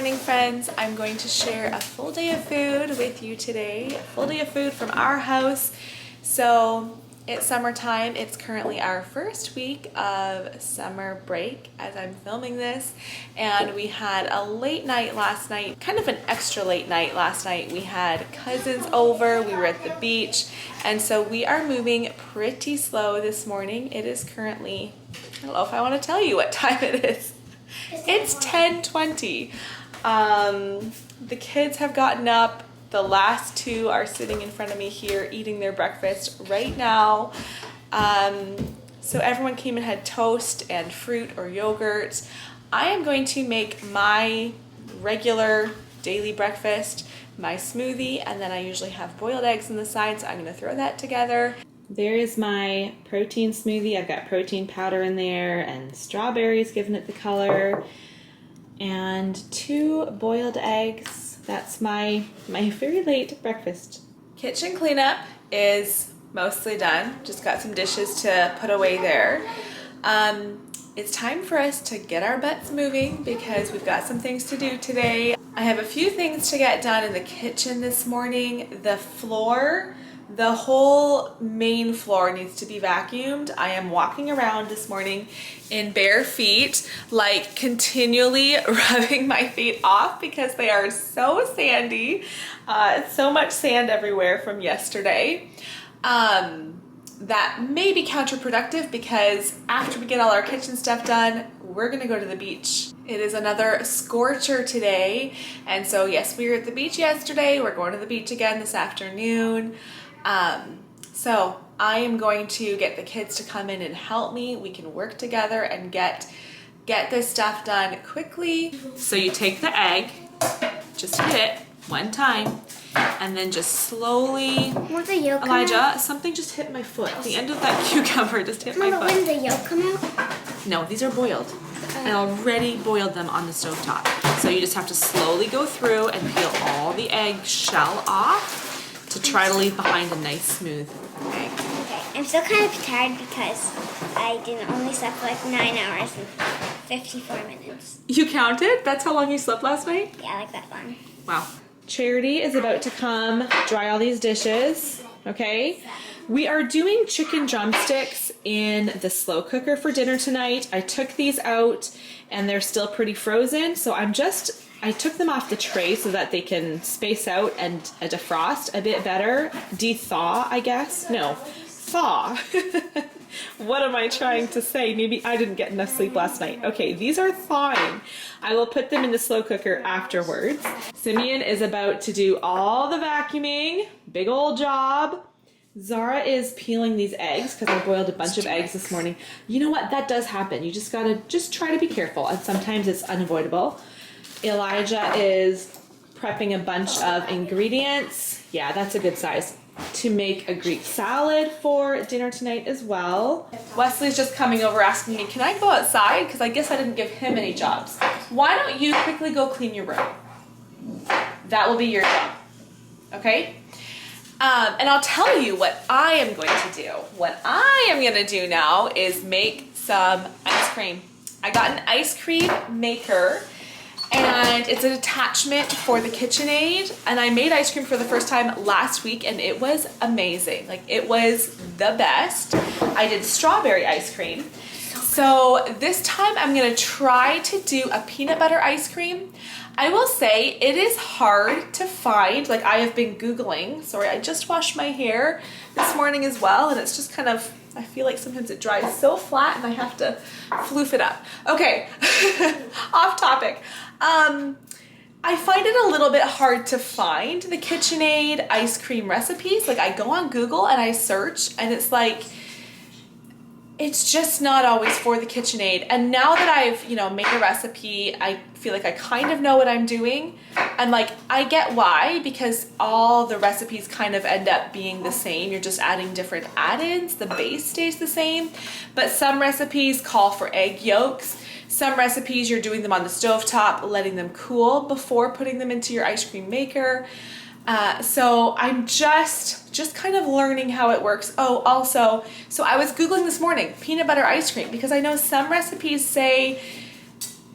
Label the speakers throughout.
Speaker 1: morning, friends. I'm going to share a full day of food with you today. A full day of food from our house. So it's summertime. It's currently our first week of summer break as I'm filming this. And we had a late night last night, kind of an extra late night last night. We had cousins over, we were at the beach. And so we are moving pretty slow this morning. It is currently, I don't know if I want to tell you what time it is. It's 10:20. The kids have gotten up. The last two are sitting in front of me here eating their breakfast right now. So everyone came and had toast and fruit or yogurt. I am going to make my regular daily breakfast, my smoothie, and then I usually have boiled eggs on the side, so I'm going to throw that together. There is my protein smoothie. I've got protein powder in there and strawberries giving it the color, and 2 boiled eggs. That's my very late breakfast. Kitchen cleanup is mostly done. Just got some dishes to put away there. It's time for us to get our butts moving because we've got some things to do today. I have a few things to get done in the kitchen this morning. The floor, the whole main floor needs to be vacuumed. I am walking around this morning in bare feet, like continually rubbing my feet off because they are so sandy. So much sand everywhere from yesterday. That may be counterproductive because after we get all our kitchen stuff done, we're gonna go to the beach. It is another scorcher today. And so yes, we were at the beach yesterday. We're going to the beach again this afternoon. So I am going to get the kids to come in and help me. We can work together and get this stuff done quickly. So you take the egg, just hit it one time, and then just slowly,
Speaker 2: Won't the yolk
Speaker 1: Elijah,
Speaker 2: come out?
Speaker 1: Something just hit my foot. The end of that cucumber just hit my
Speaker 2: Mama,
Speaker 1: foot.
Speaker 2: wouldn't the yolk come out?
Speaker 1: No, these are boiled. I already boiled them on the stovetop. So you just have to slowly go through and peel all the egg shell off to try to leave behind a nice smooth egg.
Speaker 2: Okay, I'm still kind of tired because I didn't only slept for like 9 hours and 54 minutes.
Speaker 1: You counted? That's how long you slept last night?
Speaker 2: Yeah, like that long.
Speaker 1: Wow. Charity is about to come dry all these dishes, okay? We are doing chicken drumsticks in the slow cooker for dinner tonight. I took these out and they're still pretty frozen, so I took them off the tray so that they can space out and defrost a bit better. De-thaw, I guess? No, thaw. What am I trying to say? Maybe I didn't get enough sleep last night. Okay, these are thawing. I will put them in the slow cooker afterwards. Simeon is about to do all the vacuuming. Big old job. Zara is peeling these eggs because I boiled a bunch of eggs this morning. You know what? That does happen. You just gotta try to be careful, and sometimes it's unavoidable. Elijah is prepping a bunch of ingredients. Yeah, that's a good size. To make a Greek salad for dinner tonight as well. Wesley's just coming over asking me, can I go outside? Because I guess I didn't give him any jobs. Why don't you quickly go clean your room? That will be your job, okay? And I'll tell you what I am going to do. What I am gonna do now is make some ice cream. I got an ice cream maker, and it's an attachment for the Kitchenaid, and I made ice cream for the first time last week and it was amazing. Like, it was the best. I did strawberry ice cream. So this time I'm gonna try to do a peanut butter ice cream. I will say it is hard to find. Like, I have been Googling. Sorry, I just washed my hair this morning as well, and it's just kind of, I feel like sometimes it dries so flat and I have to floof it up. Okay, off topic. I find it a little bit hard to find the Kitchenaid ice cream recipes. Like, I go on Google and I search, and it's like, it's just not always for the Kitchenaid. And now that I've, made a recipe, I feel like I kind of know what I'm doing. And like, I get why, because all the recipes kind of end up being the same. You're just adding different add-ins. The base stays the same. But some recipes call for egg yolks. Some recipes, you're doing them on the stovetop, letting them cool before putting them into your ice cream maker. So I'm just kind of learning how it works. Oh, also, so I was Googling this morning, peanut butter ice cream, because I know some recipes say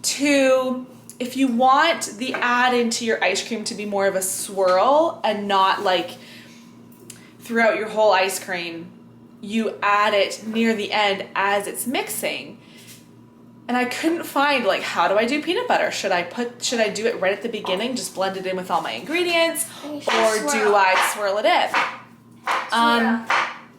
Speaker 1: to if you want the add into your ice cream to be more of a swirl and not like throughout your whole ice cream, you add it near the end as it's mixing. And I couldn't find, like, how do I do peanut butter? Should I do it right at the beginning, just blend it in with all my ingredients, or do I swirl it in?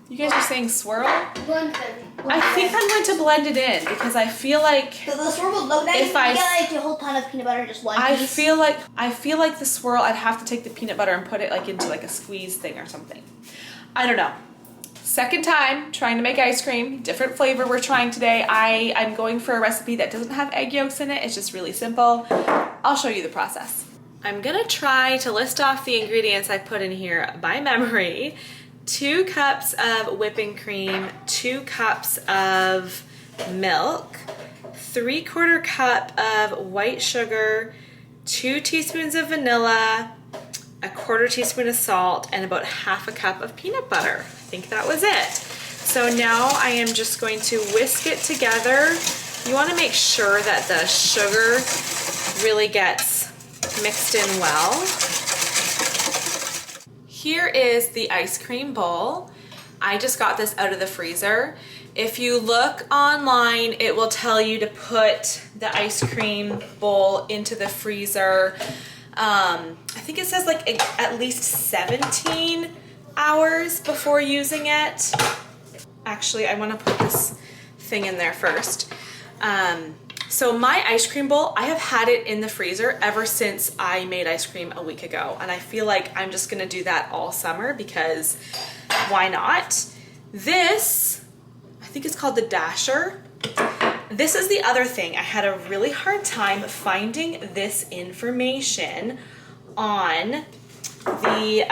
Speaker 1: You guys are saying swirl? I think I'm going to blend it in because I feel like
Speaker 2: the swirl will look nice if I get like a whole ton of peanut butter, just one piece.
Speaker 1: I feel like the swirl, I'd have to take the peanut butter and put it like into like a squeeze thing or something. I don't know. Second time trying to make ice cream, different flavor we're trying today. I'm going for a recipe that doesn't have egg yolks in it. It's just really simple. I'll show you the process. I'm gonna try to list off the ingredients I put in here by memory. 2 cups of whipping cream, 2 cups of milk, 3/4 cup of white sugar, 2 teaspoons of vanilla, 1/4 teaspoon of salt, and about 1/2 cup of peanut butter. I think that was it. So now I am just going to whisk it together. You want to make sure that the sugar really gets mixed in well. Here is the ice cream bowl. I just got this out of the freezer. If you look online, it will tell you to put the ice cream bowl into the freezer. I think it says like at least 17 hours before using it. Actually, I want to put this thing in there first. So my ice cream bowl, I have had it in the freezer ever since I made ice cream a week ago, and I feel like I'm just gonna do that all summer because why not? This, I think it's called the Dasher. This is the other thing. I had a really hard time finding this information on the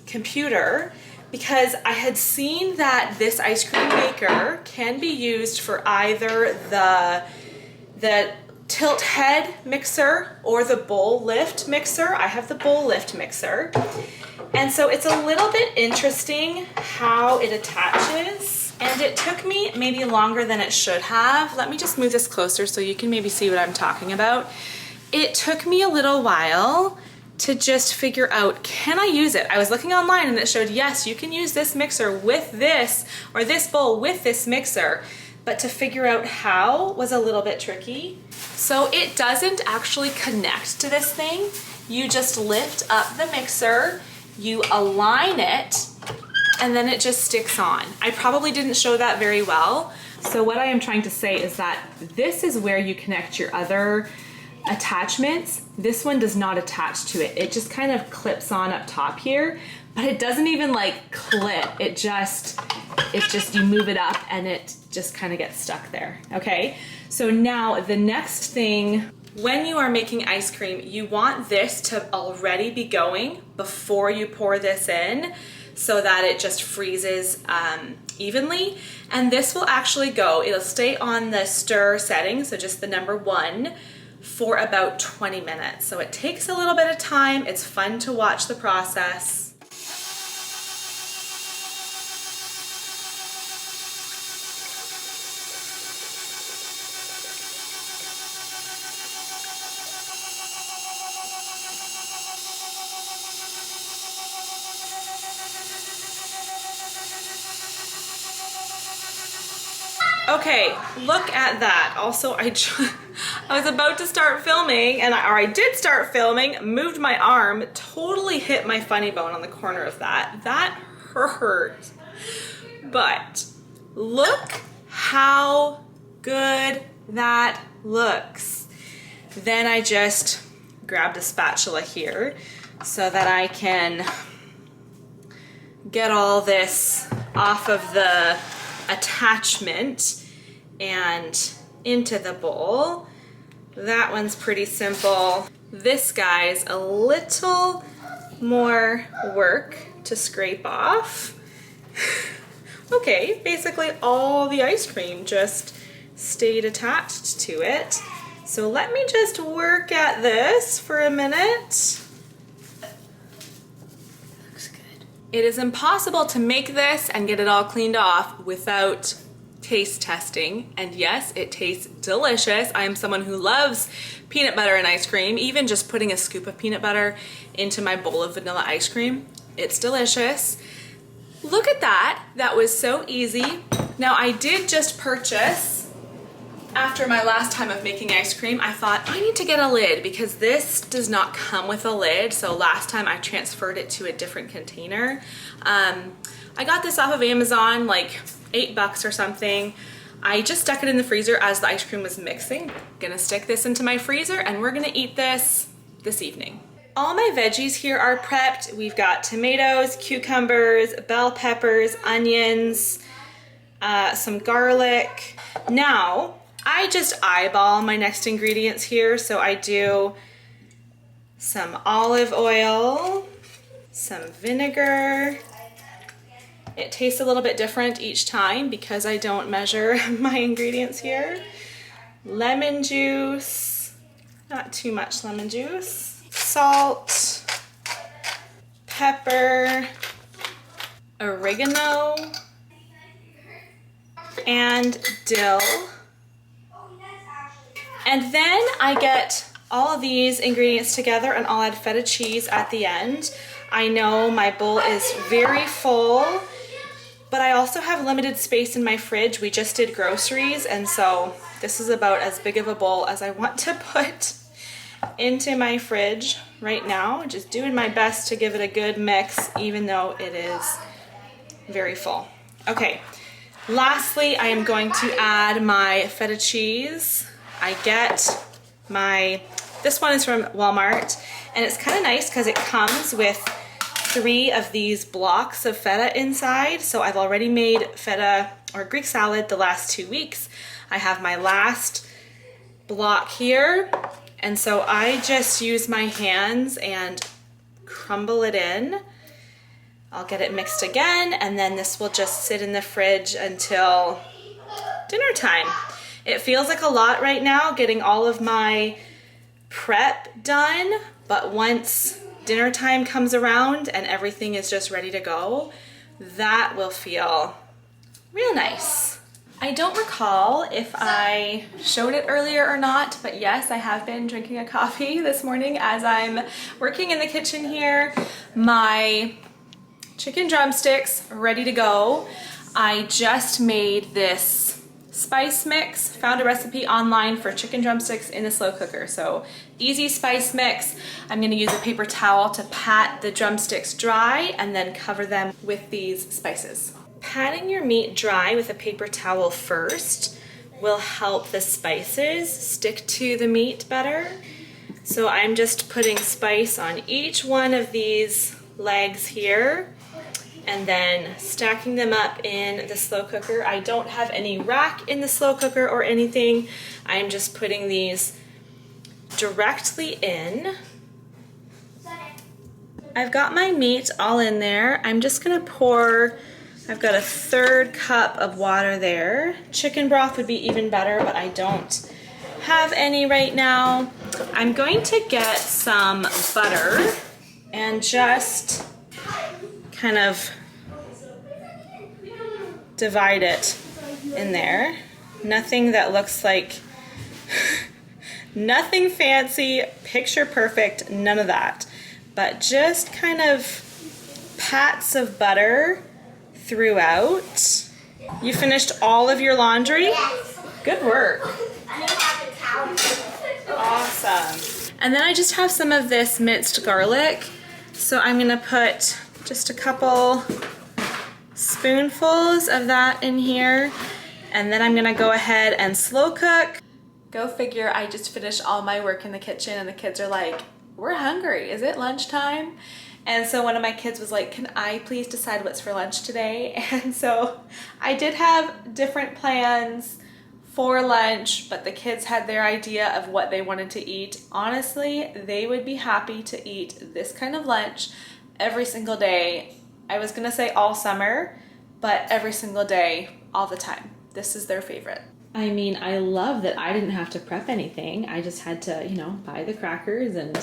Speaker 1: computer because I had seen that this ice cream maker can be used for either the tilt head mixer or the bowl lift mixer. I have the bowl lift mixer. And so it's a little bit interesting how it attaches. And it took me maybe longer than it should have. Let me just move this closer so you can maybe see what I'm talking about. It took me a little while to just figure out, can I use it? I was looking online and it showed, yes, you can use this mixer with this, or this bowl with this mixer, but to figure out how was a little bit tricky. So it doesn't actually connect to this thing. You just lift up the mixer, you align it, and then it just sticks on. I probably didn't show that very well. So what I am trying to say is that this is where you connect your other attachments. This one does not attach to it. It just kind of clips on up top here, but it doesn't even like clip. It's just you move it up and it just kind of gets stuck there. Okay, so now the next thing, when you are making ice cream, you want this to already be going before you pour this in so that it just freezes evenly. And this will actually go, it'll stay on the stir setting, so just the number 1, for about 20 minutes. So it takes a little bit of time. It's fun to watch the process. Okay, look at that. Also, I was about to start filming, or I did start filming, moved my arm, totally hit my funny bone on the corner of that. That hurt. But look how good that looks. Then I just grabbed a spatula here so that I can get all this off of the attachment and into the bowl. That one's pretty simple. This guy's a little more work to scrape off. Okay, basically all the ice cream just stayed attached to it. So let me just work at this for a minute. Looks good. It is impossible to make this and get it all cleaned off without taste testing, and yes, it tastes delicious. I am someone who loves peanut butter and ice cream. Even just putting a scoop of peanut butter into my bowl of vanilla ice cream, it's delicious. Look at that. That was so easy. Now I did just purchase, after my last time of making ice cream, I thought I need to get a lid because this does not come with a lid. So last time I transferred it to a different container. I got this off of Amazon, like $8 or something. I just stuck it in the freezer as the ice cream was mixing. Gonna stick this into my freezer and we're gonna eat this evening. All my veggies here are prepped. We've got tomatoes, cucumbers, bell peppers, onions, some garlic. Now, I just eyeball my next ingredients here. So I do some olive oil, some vinegar. It tastes a little bit different each time because I don't measure my ingredients here. Lemon juice, not too much lemon juice. Salt, pepper, oregano, and dill. And then I get all of these ingredients together and I'll add feta cheese at the end. I know my bowl is very full, but I also have limited space in my fridge. We just did groceries, and so this is about as big of a bowl as I want to put into my fridge right now. Just doing my best to give it a good mix, even though it is very full. Okay, lastly, I am going to add my feta cheese. I get this one is from Walmart, and it's kind of nice because it comes with 3 of these blocks of feta inside. So I've already made feta or Greek salad the last 2 weeks. I have my last block here, and so I just use my hands and crumble it in. I'll get it mixed again, and then this will just sit in the fridge until dinner time. It feels like a lot right now getting all of my prep done, but once dinner time comes around and everything is just ready to go, that will feel real nice. I don't recall if I showed it earlier or not, but yes, I have been drinking a coffee this morning as I'm working in the kitchen here. My chicken drumsticks are ready to go. I just made this spice mix, found a recipe online for chicken drumsticks in a slow cooker. So easy spice mix. I'm gonna use a paper towel to pat the drumsticks dry and then cover them with these spices. Patting your meat dry with a paper towel first will help the spices stick to the meat better. So I'm just putting spice on each one of these legs here and then stacking them up in the slow cooker. I don't have any rack in the slow cooker or anything. I'm just putting these directly in. I've got my meat all in there. I'm just gonna pour, I've got a 1/3 cup of water there. Chicken broth would be even better, but I don't have any right now. I'm going to get some butter and just kind of divide it in there. Nothing that looks like, nothing fancy, picture perfect, none of that. But just kind of pats of butter throughout. You finished all of your laundry?
Speaker 2: Yes.
Speaker 1: Good work.
Speaker 2: I don't have a towel.
Speaker 1: Awesome. And then I just have some of this minced garlic. So I'm gonna put just a couple spoonfuls of that in here. And then I'm gonna go ahead and slow cook. Go figure, I just finished all my work in the kitchen and the kids are like, we're hungry, is it lunchtime? And so one of my kids was like, can I please decide what's for lunch today? And so I did have different plans for lunch, but the kids had their idea of what they wanted to eat. Honestly, they would be happy to eat this kind of lunch every single day. I was gonna say all summer, but every single day, all the time. This is their favorite. I mean, I love that I didn't have to prep anything. I just had to, you know, buy the crackers. And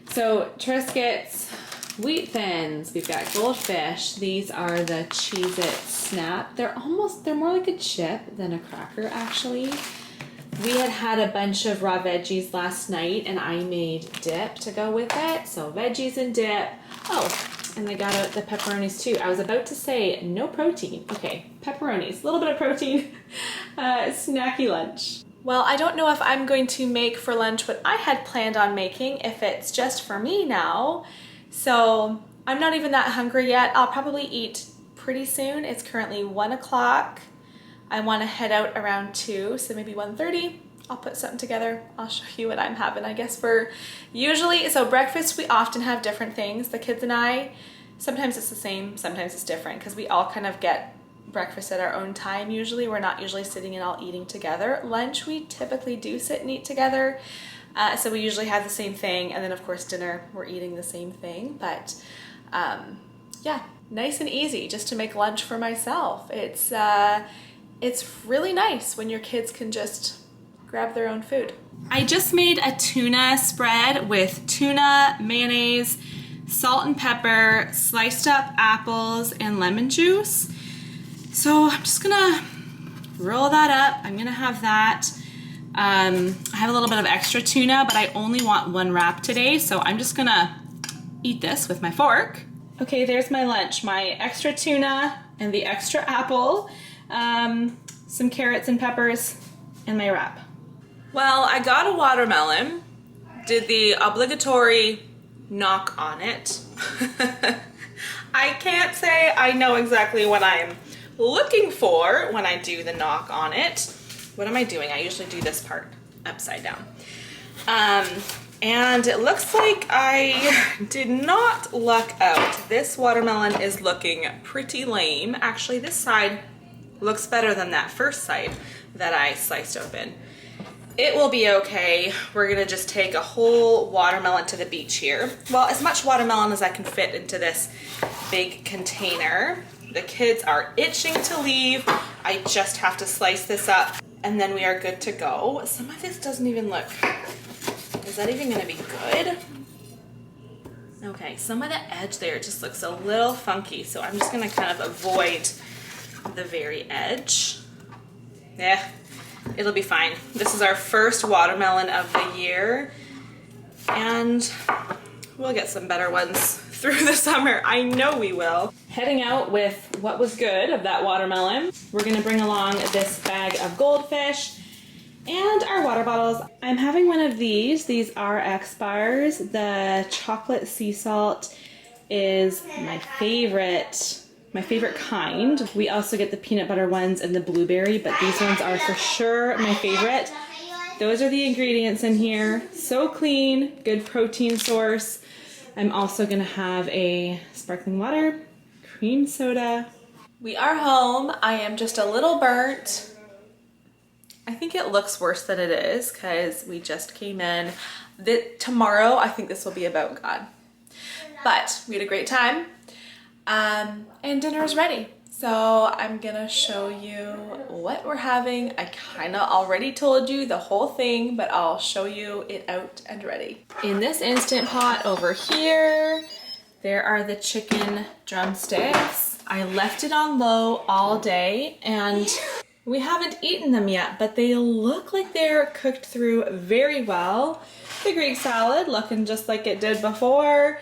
Speaker 1: so Triscuits wheat thins. We've got goldfish. These are the Cheez-It Snap. They're more like a chip than a cracker, actually. We had a bunch of raw veggies last night, and I made dip to go with it. So veggies and dip. Oh, and I got out the pepperonis too. I was about to say no protein. Okay, pepperonis, a little bit of protein. Snacky lunch. Well, I don't know if I'm going to make for lunch what I had planned on making, if it's just for me now. So I'm not even that hungry yet. I'll probably eat pretty soon. It's currently 1 o'clock. I want to head out around 2, so maybe 1:30. I'll put something together. I'll show you what I'm having, I guess, for usually. So breakfast, we often have different things, the kids and I. Sometimes it's the same, sometimes it's different, because we all kind of get breakfast at our own time usually. We're not usually sitting and all eating together. Lunch, we typically do sit and eat together. So we usually have the same thing. And then of course dinner, we're eating the same thing. But yeah, nice and easy just to make lunch for myself. It's really nice when your kids can just grab their own food. I just made a tuna spread with tuna, mayonnaise, salt and pepper, sliced up apples, and lemon juice. So I'm just gonna roll that up. I'm gonna have that. I have a little bit of extra tuna, but I only want 1 wrap today, so I'm just gonna eat this with my fork. Okay, there's my lunch. My extra tuna and the extra apple, some carrots and peppers, and my wrap. Well, I got a watermelon, did the obligatory knock on it. I can't say I know exactly what I'm looking for when I do the knock on it. What am I doing? I usually do this part upside down. And it looks like I did not luck out. This watermelon is looking pretty lame. Actually, this side looks better than that first side that I sliced open. It will be okay. We're gonna just take a whole watermelon to the beach here. Well, as much watermelon as I can fit into this big container. The kids are itching to leave. I just have to slice this up and then we are good to go. Some of this doesn't even look, is that even gonna be good? Okay, some of the edge there just looks a little funky, so I'm just gonna kind of avoid the very edge. Yeah, it'll be fine. This is our first watermelon of the year and we'll get some better ones through the summer. I know we will. Heading out with what was good of that watermelon. We're gonna bring along this bag of goldfish and our water bottles. I'm having one of these. These are RX bars. The chocolate sea salt is my favorite kind. We also get the peanut butter ones and the blueberry, but these ones are for sure my favorite. Those are the ingredients in here. So clean, good protein source. I'm also gonna have a sparkling water, cream soda. We are home. I am just a little burnt. I think it looks worse than it is because we just came in. Tomorrow, I think this will be about God. But we had a great time and dinner is ready. So I'm gonna show you what we're having. I kinda already told you the whole thing, but I'll show you it out and ready. In this Instant Pot over here, there are the chicken drumsticks. I left it on low all day and we haven't eaten them yet, but they look like they're cooked through very well. The Greek salad looking just like it did before.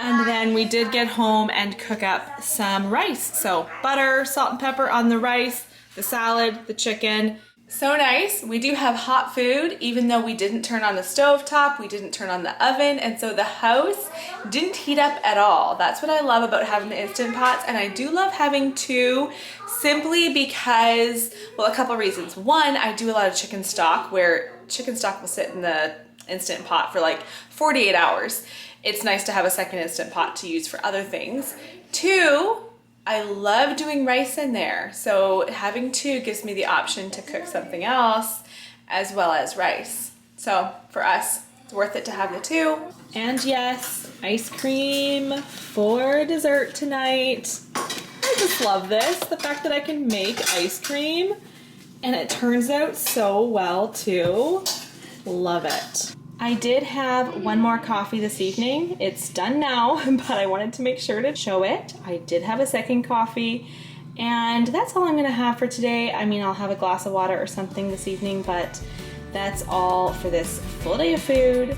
Speaker 1: And then we did get home and cook up some rice. So butter, salt and pepper on the rice, the salad, the chicken. So nice. We do have hot food, even though we didn't turn on the stovetop, we didn't turn on the oven, and so the house didn't heat up at all. That's what I love about having the Instant Pots, and I do love having 2 simply because, well, a couple reasons. One, I do a lot of chicken stock where chicken stock will sit in the Instant Pot for like 48 hours. It's nice to have a second Instant Pot to use for other things. 2, I love doing rice in there. So having 2 gives me the option to cook something else as well as rice. So for us, it's worth it to have the 2. And yes, ice cream for dessert tonight. I just love this, the fact that I can make ice cream and it turns out so well too. Love it. I did have one more coffee this evening. It's done now, but I wanted to make sure to show it. I did have a second coffee, and that's all I'm gonna have for today. I mean, I'll have a glass of water or something this evening, but that's all for this full day of food.